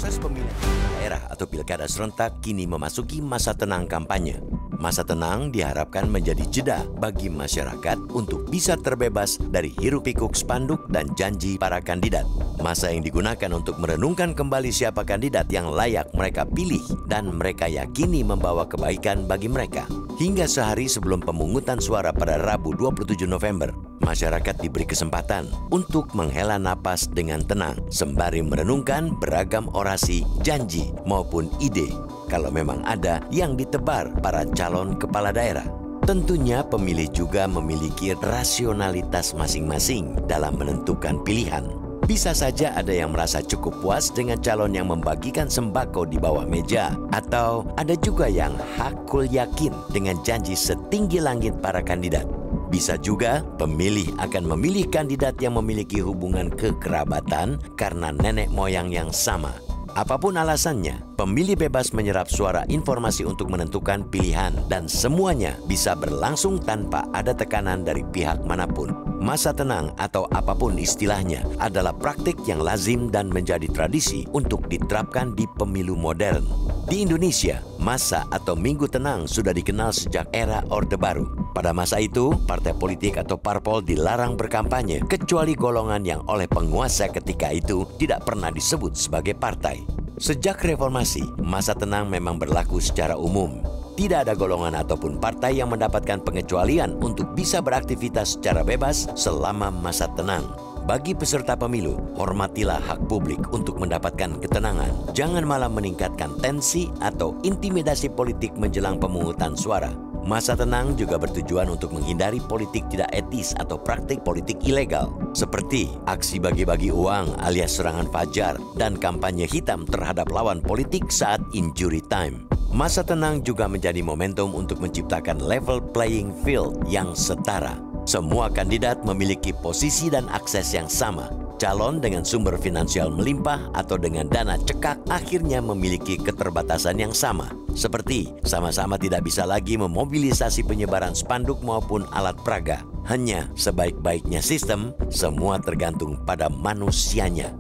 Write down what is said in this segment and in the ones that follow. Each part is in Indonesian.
Proses pemilihan daerah atau pilkada serentak kini memasuki masa tenang kampanye. Masa tenang diharapkan menjadi jeda bagi masyarakat untuk bisa terbebas dari hiruk-pikuk spanduk dan janji para kandidat. Masa yang digunakan untuk merenungkan kembali siapa kandidat yang layak mereka pilih dan mereka yakini membawa kebaikan bagi mereka. Hingga sehari sebelum pemungutan suara pada Rabu 27 November, masyarakat diberi kesempatan untuk menghela napas dengan tenang sembari merenungkan beragam orasi, janji maupun ide kalau memang ada yang ditebar para calon kepala daerah. Tentunya pemilih juga memiliki rasionalitas masing-masing dalam menentukan pilihan. Bisa saja ada yang merasa cukup puas dengan calon yang membagikan sembako di bawah meja, atau ada juga yang hakul yakin dengan janji setinggi langit para kandidat. Bisa juga pemilih akan memilih kandidat yang memiliki hubungan kekerabatan karena nenek moyang yang sama. Apapun alasannya, pemilih bebas menyerap suara informasi untuk menentukan pilihan dan semuanya bisa berlangsung tanpa ada tekanan dari pihak manapun. Masa tenang atau apapun istilahnya adalah praktik yang lazim dan menjadi tradisi untuk diterapkan di pemilu modern. Di Indonesia, masa atau minggu tenang sudah dikenal sejak era Orde Baru. Pada masa itu, partai politik atau parpol dilarang berkampanye kecuali golongan yang oleh penguasa ketika itu tidak pernah disebut sebagai partai. Sejak reformasi, masa tenang memang berlaku secara umum. Tidak ada golongan ataupun partai yang mendapatkan pengecualian untuk bisa beraktivitas secara bebas selama masa tenang. Bagi peserta pemilu, hormatilah hak publik untuk mendapatkan ketenangan. Jangan malah meningkatkan tensi atau intimidasi politik menjelang pemungutan suara. Masa tenang juga bertujuan untuk menghindari politik tidak etis atau praktik politik ilegal, seperti aksi bagi-bagi uang alias serangan fajar dan kampanye hitam terhadap lawan politik saat injury time. Masa tenang juga menjadi momentum untuk menciptakan level playing field yang setara. Semua kandidat memiliki posisi dan akses yang sama. Calon dengan sumber finansial melimpah atau dengan dana cekak akhirnya memiliki keterbatasan yang sama. Seperti sama-sama tidak bisa lagi memobilisasi penyebaran spanduk maupun alat peraga. Hanya sebaik-baiknya sistem, semua tergantung pada manusianya.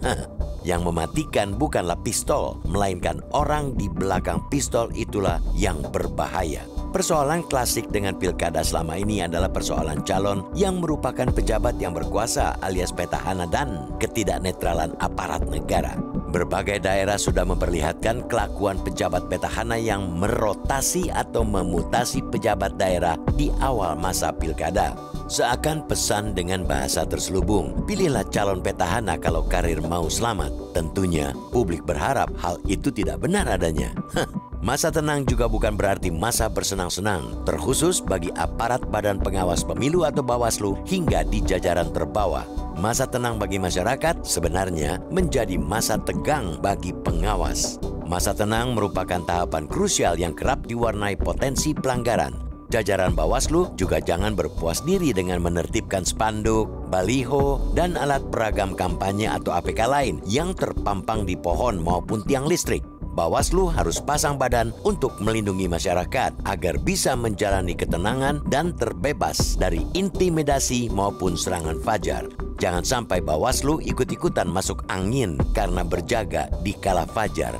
Yang mematikan bukanlah pistol, melainkan orang di belakang pistol itulah yang berbahaya. Persoalan klasik dengan pilkada selama ini adalah persoalan calon yang merupakan pejabat yang berkuasa alias petahana dan ketidaknetralan aparat negara. Berbagai daerah sudah memperlihatkan kelakuan pejabat petahana yang merotasi atau memutasi pejabat daerah di awal masa pilkada. Seakan pesan dengan bahasa terselubung, pilihlah calon petahana kalau karir mau selamat. Tentunya publik berharap hal itu tidak benar adanya. Masa tenang juga bukan berarti masa bersenang-senang, terkhusus bagi aparat Badan Pengawas Pemilu atau Bawaslu hingga di jajaran terbawah. Masa tenang bagi masyarakat sebenarnya menjadi masa tegang bagi pengawas. Masa tenang merupakan tahapan krusial yang kerap diwarnai potensi pelanggaran. Jajaran Bawaslu juga jangan berpuas diri dengan menertibkan spanduk, baliho, dan alat peragam kampanye atau APK lain yang terpampang di pohon maupun tiang listrik. Bawaslu harus pasang badan untuk melindungi masyarakat agar bisa menjalani ketenangan dan terbebas dari intimidasi maupun serangan fajar. Jangan sampai Bawaslu ikut-ikutan masuk angin karena berjaga di kala fajar.